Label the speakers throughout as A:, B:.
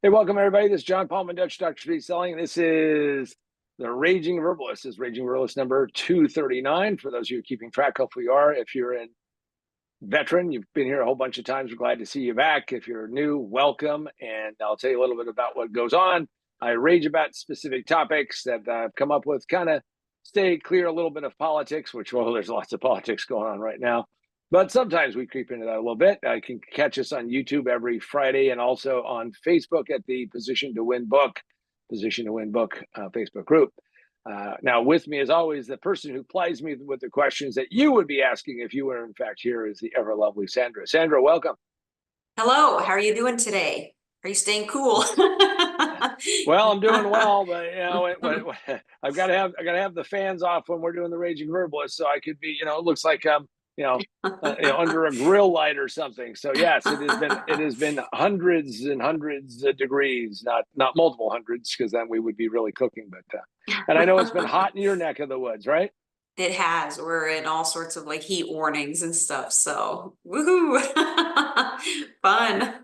A: Hey, welcome everybody. This is John Palman, Dutch Dr. Street Selling. This is the Raging Verbalist. This is Raging Verbalist number 239. For those of you keeping track, hopefully you are. If you're a veteran, you've been here a whole bunch of times. We're glad to see you back. If you're new, welcome. And I'll tell you a little bit about what goes on. I rage about specific topics that I've come up with, kind of stay clear a little bit of politics, which, well, there's lots of politics going on right now. But sometimes we creep into that a little bit. You can catch us on YouTube every Friday and also on Facebook at the Position to Win Book Facebook group. Now, with me, as always, the person who plies me with the questions that you would be asking if you were, in fact, here is the ever lovely Sandra. Sandra, welcome.
B: Hello, how are you doing today? Are you staying cool?
A: Well, I'm doing well, but I've got to have the fans off when we're doing the Raging Verbalist, so I could be, it looks like I'm, under a grill light or something. So yes, it has been hundreds and hundreds of degrees, not multiple hundreds, because then we would be really cooking. But and I know it's been hot in your neck of the woods, right?
B: It has. We're in all sorts of like heat warnings and stuff. So woohoo. Fun.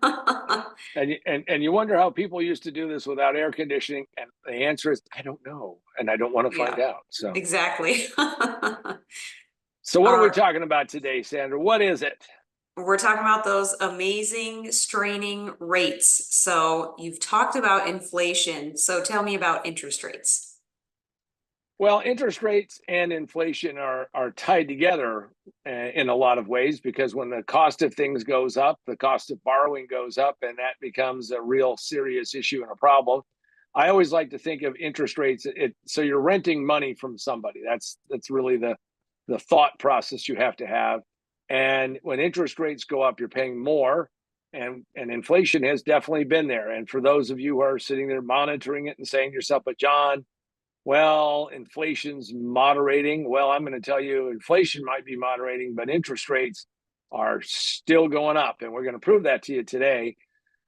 A: And you wonder how people used to do this without air conditioning, and the answer is I don't know, and I don't want to find out. So
B: exactly.
A: So what are we talking about today, Sandra? What is it?
B: We're talking about those amazing straining rates. So you've talked about inflation. So tell me about interest rates.
A: Well, interest rates and inflation are tied together in a lot of ways, because when the cost of things goes up, the cost of borrowing goes up, and that becomes a real serious issue and a problem. I always like to think of interest rates. So you're renting money from somebody. That's really the thought process you have to have. And when interest rates go up, you're paying more, and inflation has definitely been there. And for those of you who are sitting there monitoring it and saying to yourself, but John, well, inflation's moderating. Well, I'm going to tell you, inflation might be moderating, but interest rates are still going up. And we're going to prove that to you today.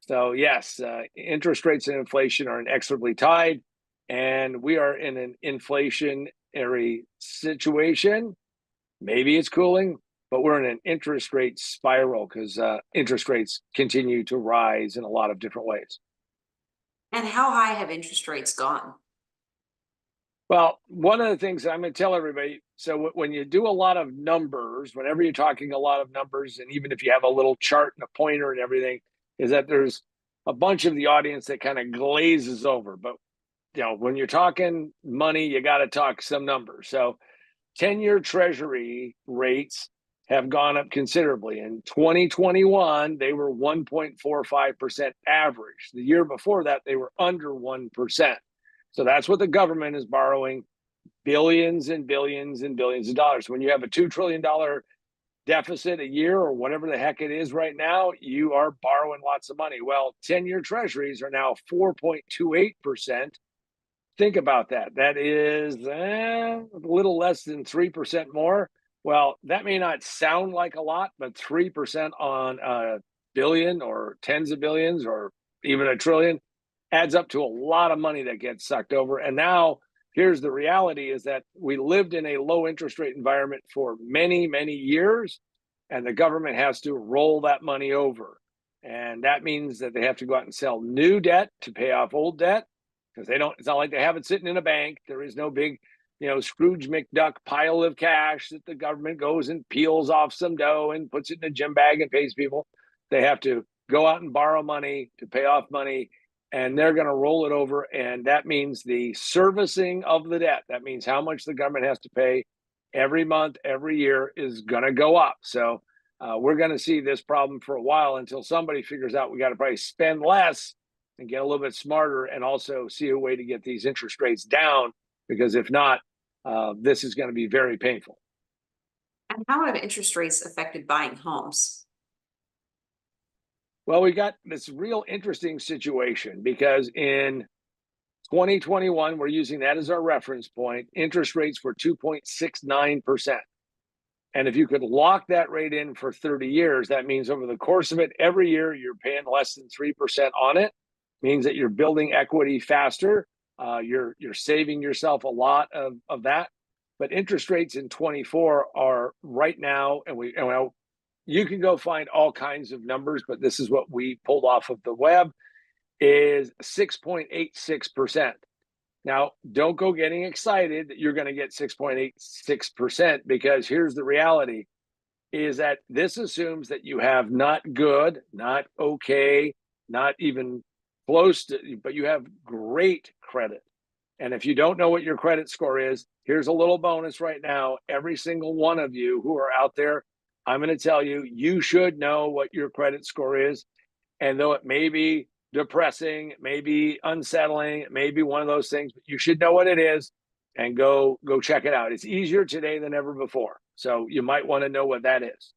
A: So yes, interest rates and inflation are inexorably tied. And we are in an inflationary situation. Maybe it's cooling, but we're in an interest rate spiral because interest rates continue to rise in a lot of different ways.
B: And how high have interest rates gone?
A: Well, one of the things I'm going to tell everybody, so when you do a lot of numbers, whenever you're talking a lot of numbers, and even if you have a little chart and a pointer and everything, is that there's a bunch of the audience that kind of glazes over. But, when you're talking money, you got to talk some numbers. So 10-year Treasury rates have gone up considerably. In 2021, they were 1.45% average. The year before that, they were under 1%. So that's what the government is borrowing, billions and billions and billions of dollars. When you have a $2 trillion deficit a year or whatever the heck it is right now, you are borrowing lots of money. Well, 10-year Treasuries are now 4.28%. Think about that. That is a little less than 3% more. Well, that may not sound like a lot, but 3% on a billion or tens of billions or even a trillion adds up to a lot of money that gets sucked over. And now here's the reality, is that we lived in a low interest rate environment for many, many years, and the government has to roll that money over. And that means that they have to go out and sell new debt to pay off old debt, because it's not like they have it sitting in a bank. There is no big, Scrooge McDuck pile of cash that the government goes and peels off some dough and puts it in a gym bag and pays people. They have to go out and borrow money to pay off money, and they're going to roll it over. And that means the servicing of the debt, that means how much the government has to pay every month, every year, is going to go up. So we're going to see this problem for a while until somebody figures out we got to probably spend less and get a little bit smarter, and also see a way to get these interest rates down, because if not, this is going to be very painful.
B: And how have interest rates affected buying homes?
A: Well, we got this real interesting situation, because in 2021, we're using that as our reference point, interest rates were 2.69%. And if you could lock that rate in for 30 years, that means over the course of it, every year you're paying less than 3% on it. Means that you're building equity faster. You're saving yourself a lot of that. But interest rates in 24 are right now, and you can go find all kinds of numbers, but this is what we pulled off of the web. is 6.86%. Now, don't go getting excited that you're going to get 6.86% because here's the reality is that this assumes that you have not good, not okay, not even close to, but you have great credit. And if you don't know what your credit score is, here's a little bonus right now. Every single one of you who are out there, I'm going to tell you, you should know what your credit score is. And though it may be depressing, it may be unsettling, it may be one of those things, but you should know what it is and go check it out. It's easier today than ever before. So you might want to know what that is.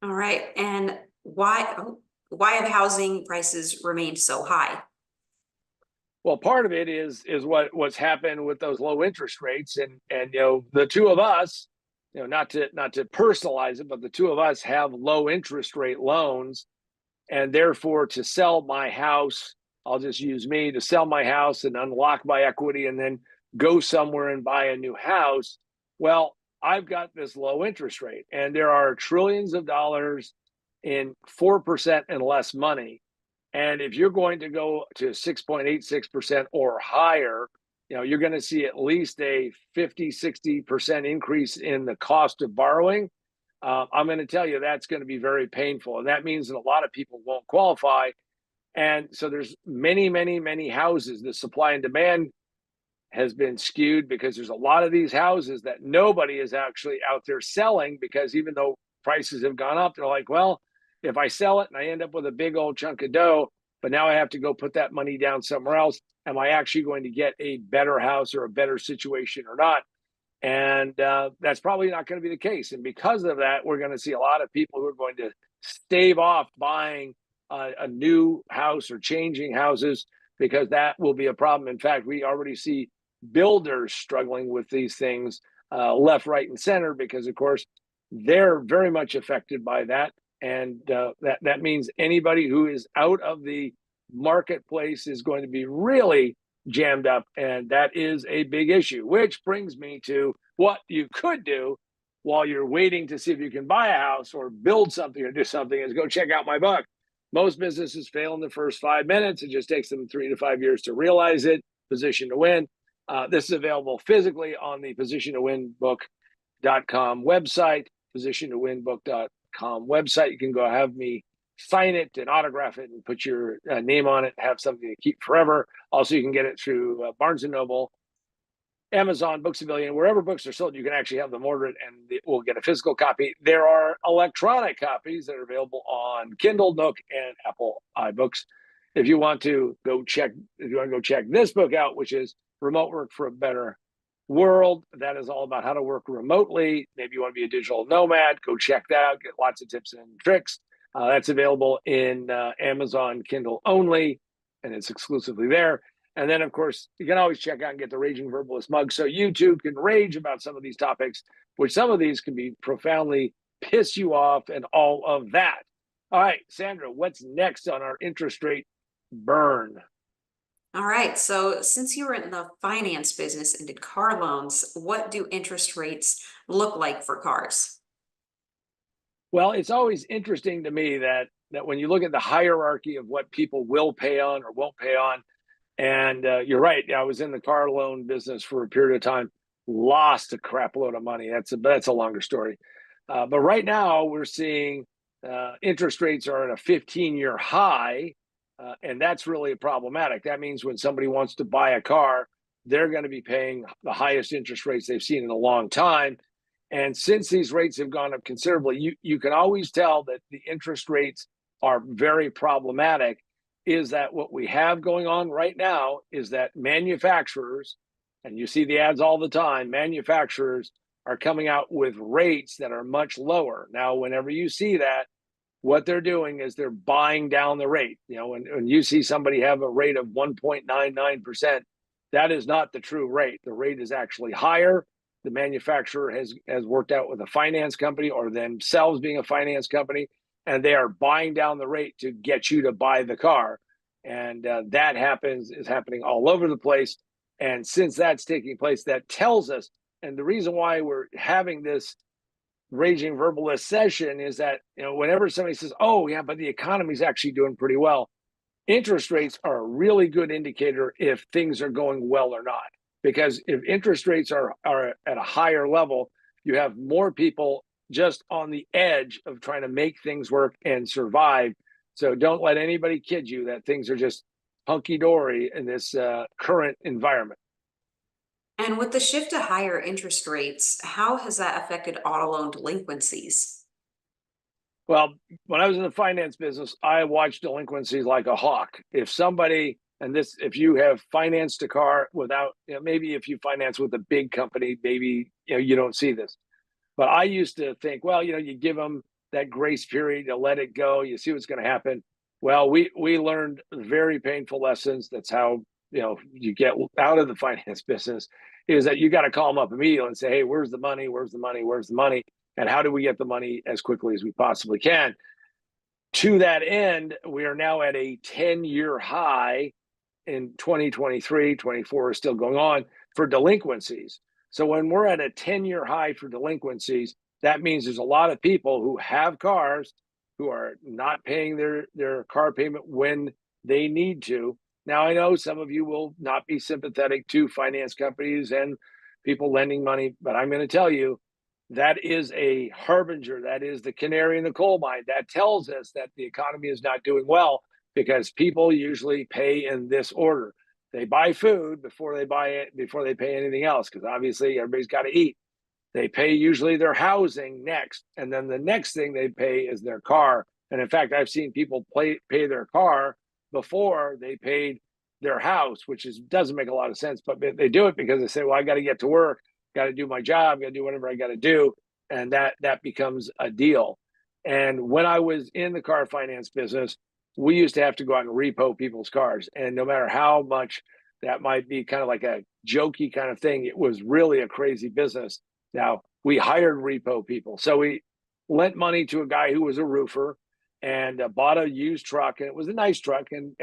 B: All right. And why have housing prices remained so high?
A: Well, part of it is what's happened with those low interest rates, and the two of us, not to personalize it, but the two of us have low interest rate loans, and therefore to sell my house, I'll just use me to sell my house and unlock my equity, and then go somewhere and buy a new house. Well, I've got this low interest rate, and there are trillions of dollars in 4% and less money. And if you're going to go to 6.86% or higher, you're going to see at least a 50-60% increase in the cost of borrowing. I'm going to tell you that's going to be very painful. And that means that a lot of people won't qualify. And so there's many houses. The supply and demand has been skewed because there's a lot of these houses that nobody is actually out there selling, because even though prices have gone up, they're like, well, if I sell it and I end up with a big old chunk of dough, but now I have to go put that money down somewhere else, am I actually going to get a better house or a better situation or not? And that's probably not going to be the case. And because of that, we're going to see a lot of people who are going to stave off buying a new house or changing houses, because that will be a problem. In fact, we already see builders struggling with these things left, right, and center, because, of course, they're very much affected by that. And that means anybody who is out of the marketplace is going to be really jammed up, and that is a big issue. Which brings me to what you could do while you're waiting to see if you can buy a house or build something or do something, is go check out my book. Most businesses fail in the first 5 minutes. It just takes them 3 to 5 years to realize it. Position to Win. This is available physically on the positiontowinbook.com website, positiontowinbook.com website. You can go have me sign it and autograph it and put your name on it and have something to keep forever. Also, you can get it through Barnes & Noble, Amazon, Books A Million, wherever books are sold. You can actually have them ordered and we'll get a physical copy. There are electronic copies that are available on Kindle, Nook, and Apple iBooks. If you want to go check this book out, which is Remote Work for a Better World, that is all about how to work remotely. Maybe you want to be a digital nomad, go check that out, get lots of tips and tricks. That's available in Amazon Kindle only, and it's exclusively there. And then, of course, you can always check out and get the Raging Verbalist mug, so you too can rage about some of these topics, which some of these can be profoundly piss you off and all of that. All right, Sandra, what's next on our interest rate burn?
B: All right. So since you were in the finance business and did car loans, what do interest rates look like for cars?
A: Well, it's always interesting to me that when you look at the hierarchy of what people will pay on or won't pay on, and you're right, I was in the car loan business for a period of time, lost a crap load of money. That's a longer story. But right now we're seeing interest rates are at a 15-year high, and that's really problematic. That means when somebody wants to buy a car, they're going to be paying the highest interest rates they've seen in a long time. And since these rates have gone up considerably, you can always tell that the interest rates are very problematic. Is that what we have going on right now is that manufacturers, and you see the ads all the time, manufacturers are coming out with rates that are much lower. Now, whenever you see that, what they're doing is they're buying down the rate. When you see somebody have a rate of 1.99%, that is not the true rate. The rate is actually higher. The manufacturer has worked out with a finance company or themselves being a finance company, and they are buying down the rate to get you to buy the car. And that is happening all over the place. And since that's taking place, that tells us, and the reason why we're having this Raging Verbalist session is that, whenever somebody says, oh, yeah, but the economy's actually doing pretty well, interest rates are a really good indicator if things are going well or not. Because if interest rates are at a higher level, you have more people just on the edge of trying to make things work and survive. So don't let anybody kid you that things are just hunky dory in this current environment.
B: And with the shift to higher interest rates, how has that affected auto loan delinquencies?
A: Well, when I was in the finance business, I watched delinquencies like a hawk. If somebody, and this, if you have financed a car without, maybe if you finance with a big company, maybe you don't see this. But I used to think, well, you give them that grace period, you let it go, you see what's going to happen. Well, we learned very painful lessons. That's how you get out of the finance business. Is that you got to call them up immediately and say, hey, where's the money? Where's the money? Where's the money? And how do we get the money as quickly as we possibly can? To that end, we are now at a 10-year high in 2023. 24 is still going on for delinquencies. So when we're at a 10-year high for delinquencies, that means there's a lot of people who have cars who are not paying their car payment when they need to. Now, I know some of you will not be sympathetic to finance companies and people lending money, but I'm going to tell you that is a harbinger. That is the canary in the coal mine. That tells us that the economy is not doing well because people usually pay in this order. They buy food before they buy it, before they pay anything else, because obviously everybody's got to eat. They pay usually their housing next, and then the next thing they pay is their car. And in fact, I've seen people pay their car before they paid their house, which doesn't make a lot of sense, but they do it because they say, well, I got to get to work, got to do my job, got to do whatever I got to do, and that becomes a deal. And when I was in the car finance business, we used to have to go out and repo people's cars, and no matter how much that might be kind of like a jokey kind of thing, it was really a crazy business. Now, we hired repo people. So we lent money to a guy who was a roofer and bought a used truck. And it was a nice truck. And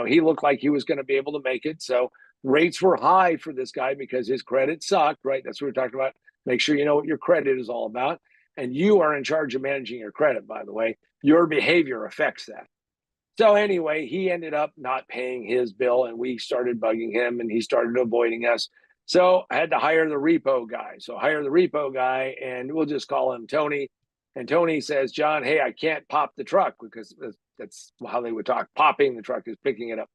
A: he looked like he was going to be able to make it. So rates were high for this guy because his credit sucked, right? That's what we're talking about. Make sure you know what your credit is all about. And you are in charge of managing your credit, by the way. Your behavior affects that. So anyway, he ended up not paying his bill and we started bugging him and he started avoiding us. So I had to hire the repo guy. So hire the repo guy and we'll just call him Tony. And Tony says, John, hey, I can't pop the truck because that's how they would talk. Popping the truck is picking it up.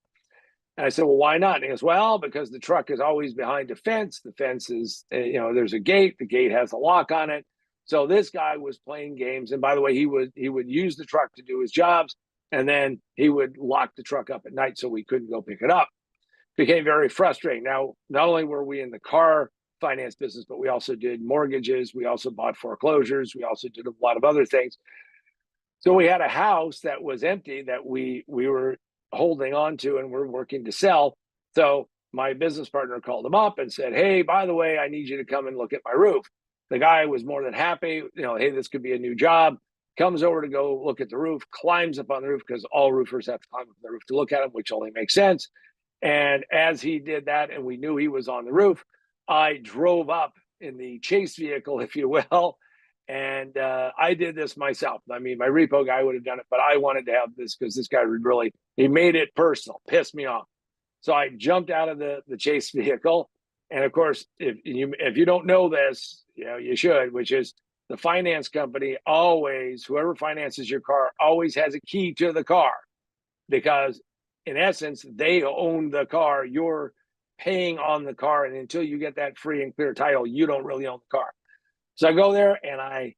A: And I said, well, why not? And he goes, well, because the truck is always behind a fence. The fence is, there's a gate. The gate has a lock on it. So this guy was playing games. And by the way, he would use the truck to do his jobs. And then he would lock the truck up at night so we couldn't go pick it up. Became very frustrating. Now, not only were we in the car finance business, but we also did mortgages. We also bought foreclosures. We also did a lot of other things. So we had a house that was empty that we were holding on to and we're working to sell. So my business partner called him up and said, hey, by the way, I need you to come and look at my roof. The guy was more than happy. Hey, this could be a new job. Comes over to go look at the roof, climbs up on the roof because all roofers have to climb up the roof to look at them, which only makes sense. And as he did that, and we knew he was on the roof, I drove up in the chase vehicle, if you will. And I did this myself. I mean, my repo guy would have done it, but I wanted to have this because this guy he made it personal, pissed me off. So I jumped out of the chase vehicle. And of course, if you don't know this, you should, which is the finance company always, whoever finances your car, always has a key to the car because in essence, they own the car. You're paying on the car. And until you get that free and clear title, you don't really own the car. So I go there and I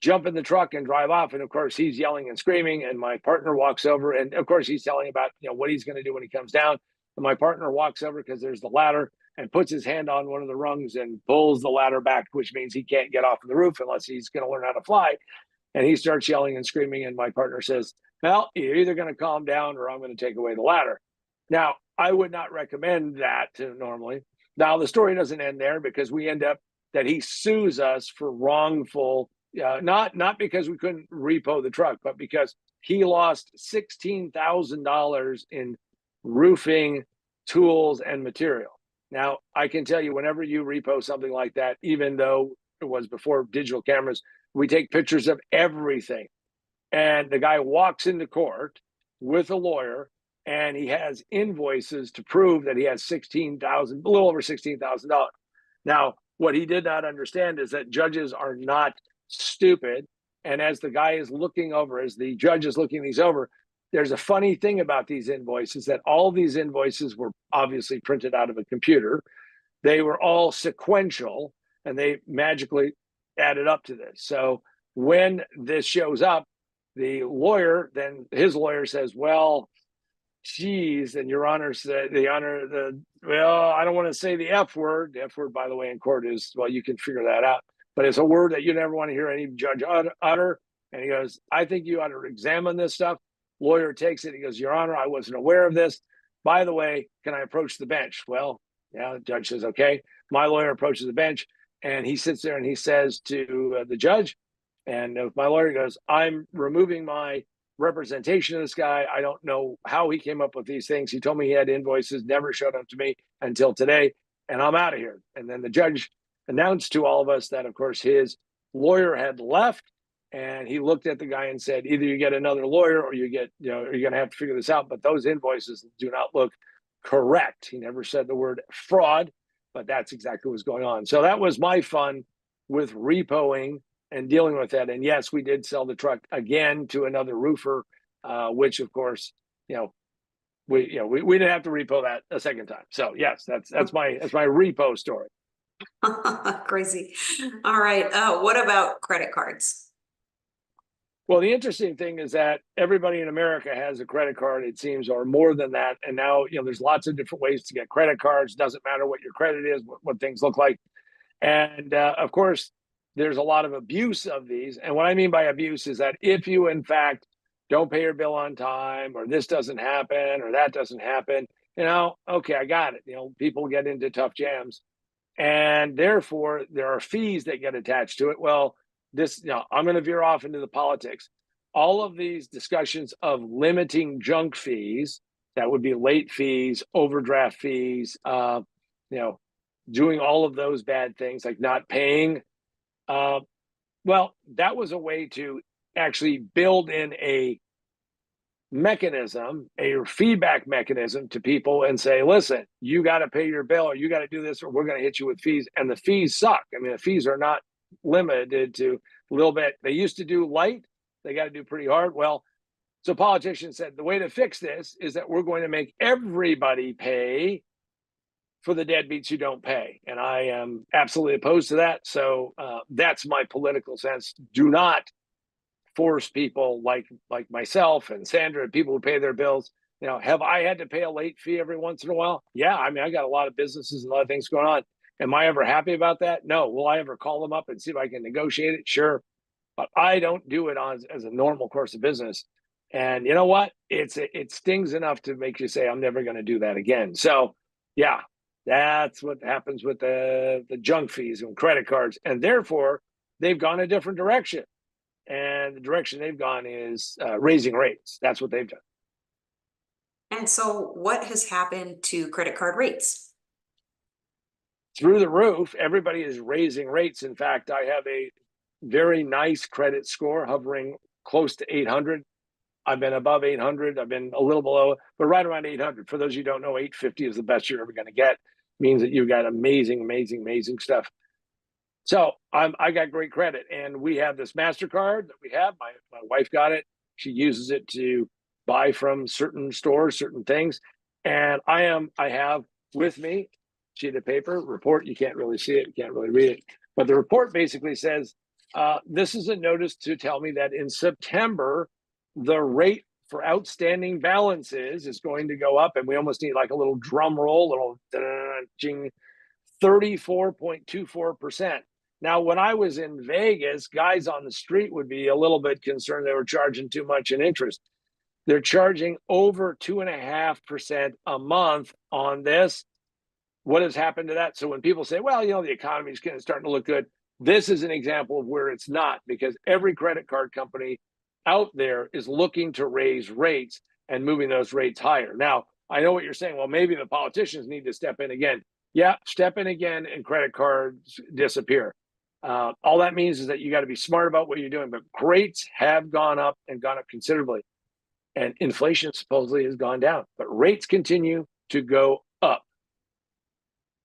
A: jump in the truck and drive off. And of course, he's yelling and screaming. And my partner walks over. And of course, he's telling about what he's going to do when he comes down. And my partner walks over because there's the ladder and puts his hand on one of the rungs and pulls the ladder back, which means he can't get off of the roof unless he's going to learn how to fly. And he starts yelling and screaming. And my partner says, well, you're either going to calm down or I'm going to take away the ladder. Now, I would not recommend that normally. Now, the story doesn't end there because we end up that he sues us for wrongful, not because we couldn't repo the truck, but because he lost $16,000 in roofing tools and material. Now, I can tell you, whenever you repo something like that, even though it was before digital cameras, we take pictures of everything. And the guy walks into court with a lawyer and he has invoices to prove that he has a little over $16,000. Now, what he did not understand is that judges are not stupid. And as the guy is looking over, as the judge is looking these over, there's a funny thing about these invoices, that all these invoices were obviously printed out of a computer. They were all sequential, and they magically added up to this. So when this shows up, the lawyer, then his lawyer says, well, geez, and Your Honor said, well, I don't want to say the F word. The F word, by the way, in court is, well, you can figure that out, but it's a word that you never want to hear any judge utter. And he goes, I think you ought to examine this stuff. Lawyer takes it. He goes, Your Honor, I wasn't aware of this. By the way, can I approach the bench? Well, yeah, the judge says, okay. My lawyer approaches the bench, and he sits there and he says to the judge, and my lawyer goes, I'm removing my representation of this guy. I don't know how he came up with these things. He told me he had invoices, never showed them to me until today, and I'm out of here. And then the judge announced to all of us that, of course, his lawyer had left, and he looked at the guy and said, either you get another lawyer or you get, you're going to have to figure this out. But those invoices do not look correct. He never said the word fraud, but that's exactly what's going on. So that was my fun with repoing and dealing with that. And yes, we did sell the truck again to another roofer, which of course, we didn't have to repo that a second time. So yes, that's my repo story.
B: Crazy. All right. What about credit cards?
A: Well, the interesting thing is that everybody in America has a credit card, it seems, or more than that. And now, there's lots of different ways to get credit cards. Doesn't matter what your credit is, what things look like. And of course, there's a lot of abuse of these. And what I mean by abuse is that if you, in fact, don't pay your bill on time, or this doesn't happen, or that doesn't happen, okay, I got it. People get into tough jams. And therefore, there are fees that get attached to it. Well, I'm going to veer off into the politics. All of these discussions of limiting junk fees, that would be late fees, overdraft fees, doing all of those bad things like not paying. Well, that was a way to actually build in a mechanism, a feedback mechanism to people and say, listen, you got to pay your bill, or you got to do this, or we're going to hit you with fees. And the fees suck. I mean, the fees are not limited to a little bit. They used to do light. They got to do pretty hard. Well, so politicians said the way to fix this is that we're going to make everybody pay for the deadbeats who don't pay. And I am absolutely opposed to that. So that's my political sense. Do not force people like myself and Sandra, people who pay their bills. Have I had to pay a late fee every once in a while? Yeah. I mean, I got a lot of businesses and a lot of things going on. Am I ever happy about that? No. Will I ever call them up and see if I can negotiate it? Sure. But I don't do it as a normal course of business. And you know what? It stings enough to make you say, I'm never going to do that again. So yeah, that's what happens with the junk fees and credit cards. And therefore, they've gone a different direction. And the direction they've gone is raising rates. That's what they've done.
B: And so what has happened to credit card rates?
A: Through the roof. Everybody is raising rates. In fact, I have a very nice credit score hovering close to 800. I've been above 800. I've been a little below, but right around 800. For those of you who don't know, 850 is the best you're ever going to get. It means that you've got amazing, amazing, amazing stuff. So I got great credit, and we have this MasterCard that we have. My wife got it. She uses it to buy from certain stores, certain things. And I have with me sheet of paper report. You can't really see it. You can't really read it. But the report basically says, this is a notice to tell me that in September, the rate for outstanding balances is going to go up. And we almost need like a little drum roll, little 34.24%. Now, when I was in Vegas, guys on the street would be a little bit concerned they were charging too much in interest. They're charging over 2.5% a month on this. What has happened to that? So when people say, well, the economy is starting to look good, this is an example of where it's not, because every credit card company out there is looking to raise rates and moving those rates higher. Now, I know what you're saying. Well, maybe the politicians need to step in again. Yeah, step in again and credit cards disappear. All that means is that you got to be smart about what you're doing, but rates have gone up and gone up considerably. and inflation supposedly has gone down, but rates continue to go up.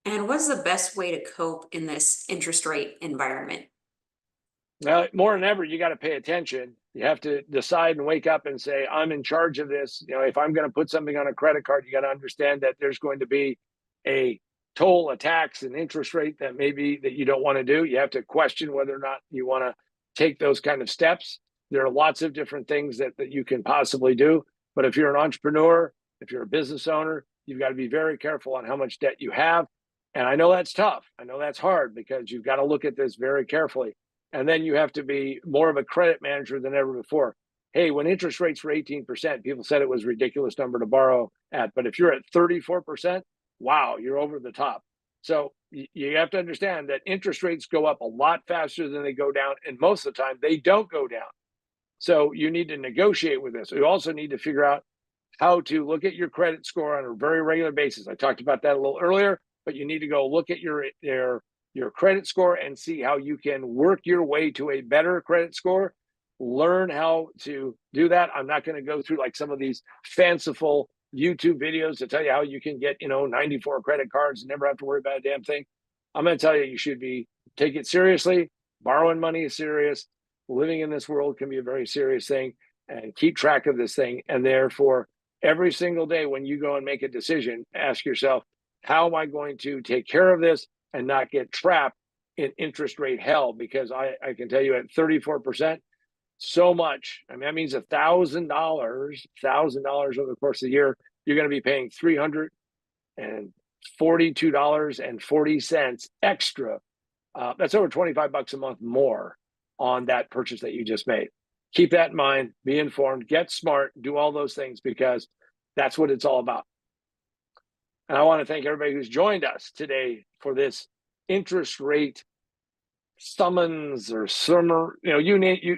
B: And what's the best way to cope in this interest rate environment?
A: Now, more than ever, you got to pay attention. You have to decide and wake up and say, I'm in charge of this. You know, if I'm going to put something on a credit card, you got to understand that there's going to be a toll, a tax, an interest rate that maybe that you don't want to do. You have to question whether or not you want to take those kind of steps. There are lots of different things that you can possibly do. But if you're an entrepreneur, if you're a business owner, you've got to be very careful on how much debt you have. And I know that's tough. I know that's hard because you've got to look at this very carefully. And then you have to be more of a credit manager than ever before. Hey, when interest rates were 18%, people said it was a ridiculous number to borrow at. But if you're at 34%, wow, you're over the top. So you have to understand that interest rates go up a lot faster than they go down. And most of the time, they don't go down. So you need to negotiate with this. You also need to figure out how to look at your credit score on a very regular basis. I talked about that a little earlier, but you need to go look at your credit score and see how you can work your way to a better credit score. Learn how to do that. I'm not going to go through like some of these fanciful YouTube videos to tell you how you can get, 94 credit cards and never have to worry about a damn thing. I'm going to tell you should take it seriously. Borrowing money is serious. Living in this world can be a very serious thing, and keep track of this thing. And therefore, every single day when you go and make a decision, ask yourself, how am I going to take care of this and not get trapped in interest rate hell? Because I can tell you at 34%, so much. I mean, that means $1,000 over the course of the year, you're going to be paying $342.40 extra. That's over $25 a month more on that purchase that you just made. Keep that in mind, be informed, get smart, do all those things, because that's what it's all about. And I want to thank everybody who's joined us today for this interest rate summons or sermon,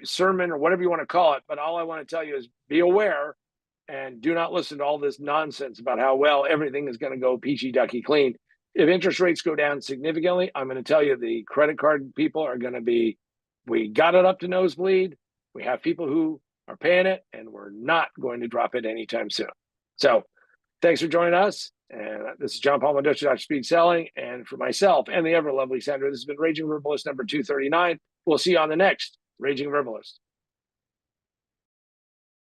A: sermon or whatever you want to call it. But all I want to tell you is be aware and do not listen to all this nonsense about how well everything is going to go peachy ducky clean. If interest rates go down significantly, I'm going to tell you the credit card people are going to be, we got it up to nosebleed. We have people who are paying it, and we're not going to drop it anytime soon. So thanks for joining us. And this is John Paul Dutch Speed Selling. And for myself and the ever lovely Sandra, this has been Raging Verbalist number 239. We'll see you on the next Raging Verbalist.